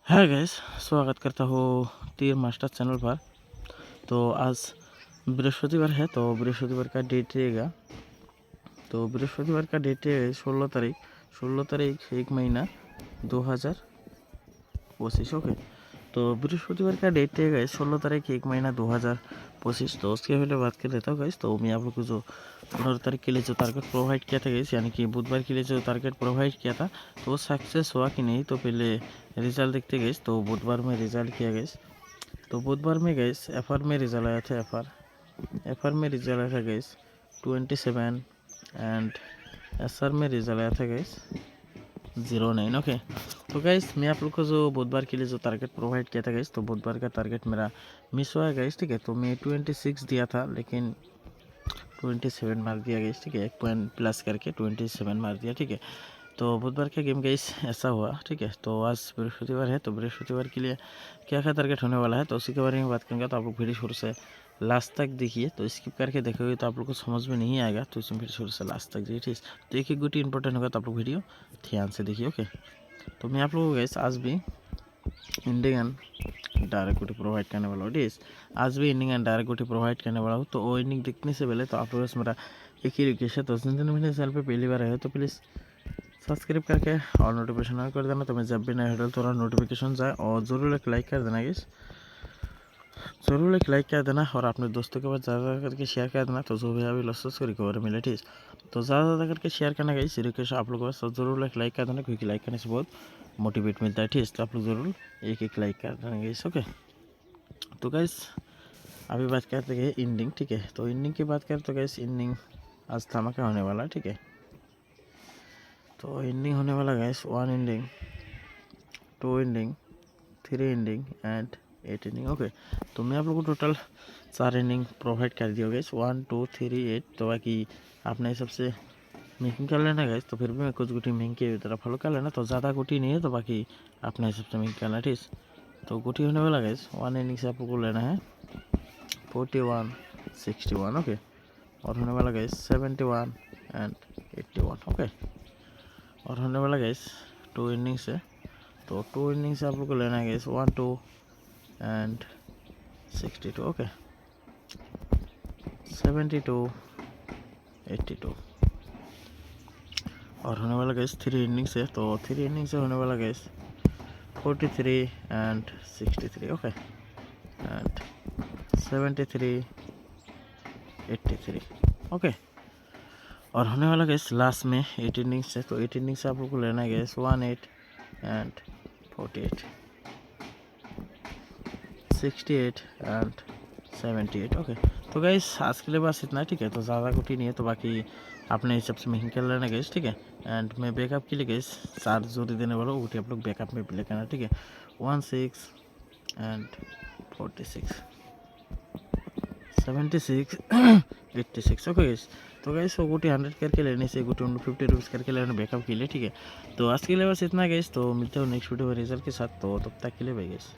Hi guys, स्वागत करता हूँ तीर मास्टर चैनल पर। तो आज बृहस्पतिवार है, तो बृहस्पतिवार का डेट रहेगा। तो बृहस्पतिवार का डेट है 16 तारीख 16 तारीख 1 महीना 2025। ओके, तो बृहस्पतिवार का डेट है गैस 16 तारीख 1 महीना 2025। तो उसके पहले बात कर लेता हूँ गैस। तो मैं आप लोग को जो 15 तारीख के लिए जो टारगेट प्रोवाइड किया था गैस, यानी कि बुधवार के लिए जो टारगेट प्रोवाइड किया था, तो वो सक्सेस हुआ कि नहीं, तो पहले रिजल्ट देखते गैस। तो बुधवार में रिजल्ट किया गैस। तो बुधवार में गैस एफआर में रिजल्ट आया था। एफआर में रिजल्ट आया था गैस 27 एंड एसआर में रिजल्ट आया था गैस 09। ओके, तो गैस मैं आप लोग को जो बुधवार के लिए जो टारगेट प्रोवाइड किया था गैस, तो बुधवार का टारगेट मेरा मिस हुआ गैस। ठीक है, तो मैं 26 दिया था लेकिन 27 मार दिया गैस। ठीक है, 1 पॉइंट प्लस करके 27 मार दिया। ठीक है, तो बुधवार का गेम गैस ऐसा हुआ। ठीक है, तो आज बृहस्पतिवार है, तो बृहस्पतिवार के लिए क्या क्या टारगेट होने वाला है, तो उसी के बारे में बात करेंगे। तो आप लोग वीडियो शुरू से लास्ट तक देखिए। तो स्किप करके देखोगे तो आप लोग को समझ में नहीं आएगा, तो इसमें फिर शुरू से लास्ट तक देखिए। ठीक, तो एक एक गुटी इंपॉर्टेंट होगा, तो आप लोग वीडियो ध्यान से देखिए। ओके, तो मैं आप लोगों को गैस आज भी इंडियन डायरेक्ट गुटी प्रोवाइड करने वाला हूँ। ठीक, आज भी इंडिंग एंड डायरेक्ट गुटी प्रोवाइड करने वाला हूँ। तो वो इंडिंग देखने से पहले तो आप लोगों से मेरा एक ही रिक्वेस्ट है, तो जिन दिन मेरे चैनल पर पहली बार आए तो प्लीज़ सब्सक्राइब करके और नोटिफिकेशन ऑन कर देना, तो मैं जब भी नया वीडियो तो नोटिफिकेशन जाए। और ज़रूर एक लाइक कर देना गाइस, ज़रूर एक लाइक कर देना और अपने दोस्तों के पास ज़्यादा करके शेयर कर देना, तो जो भी अभी लॉसेस को रिकवर मिले। ठीक, तो ज़्यादा करके शेयर करना गाइस, रिक्वेस्ट आप लोगों को ज़रूर एक लाइक कर देना, क्योंकि लाइक करने से बहुत मोटिवेट मिलता है। ठीक, तो आप लोग ज़रूर एक एक लाइक कर देना गाइस। ओके, तो गाइस अभी बात करते हैं इंडिंग। ठीक है, तो इंडिंग की बात करें तो गाइस इंडिंग आज धमाका होने वाला है। ठीक है, तो इंडिंग होने वाला gas 1 ending 2 ending 3 ending and 8 ending. Okay, तो मैं आप लोगों को टोटल 4 इंडिंग प्रोवाइड कर दिया गैस, 1 2 3 8। तो बाकी आपने सबसे मेकिंग कर लेना गैस। तो फिर भी मैं कुछ गुटी मेकिंग की तरफ फॉलो कर लेना, तो ज़्यादा गुटी नहीं है, तो बाकी अपने हिसाब से मेकिंग करना। ठीक, तो गुटी होने वाला गैस 1 इंडिंग से आप लोग को लेना है 41 61। ओके, और होने वाला गैस 71 एंड 81। ओके, और होने वाला गैस 2 इनिंग से, तो 2 इनिंग से आप लोग को लेना है गैस 1 2 एंड 62। ओके, 72 82। और होने वाला गैस 3 इनिंग से, तो 3 इनिंग से होने वाला gas 43 and 63। Okay, and 73 83। Okay, और होने वाला गैस लास्ट में 8 इनिंग से, तो 8 इनिंग से आप लोग को लेना है गैस 18 एंड 48 68 एंड 78। ओके, तो गैस आज के लिए बस इतना। ठीक है, तो ज़्यादा गुटी नहीं है, तो बाकी अपने हिसाब से मेकिंग कर लेना गैस। ठीक है, एंड मैं बैकअप के लिए गैस 4 जोड़ी देने वाला हूँ, गुटी आप लोग बैकअप में प्ले करना। ठीक है, 16 एंड 46 76 86। ओके गैस, तो गैस वो गुटी 100 करके लेने से गुटी 50 रुपीज़ करके लेना बैकअप के लिए। ठीक है, तो आज के लिए बस इतना गैस। तो मिलते हो नेक्स्ट वीडियो में रिजल्ट के साथ, तो तब तक के लिए भाई गैस।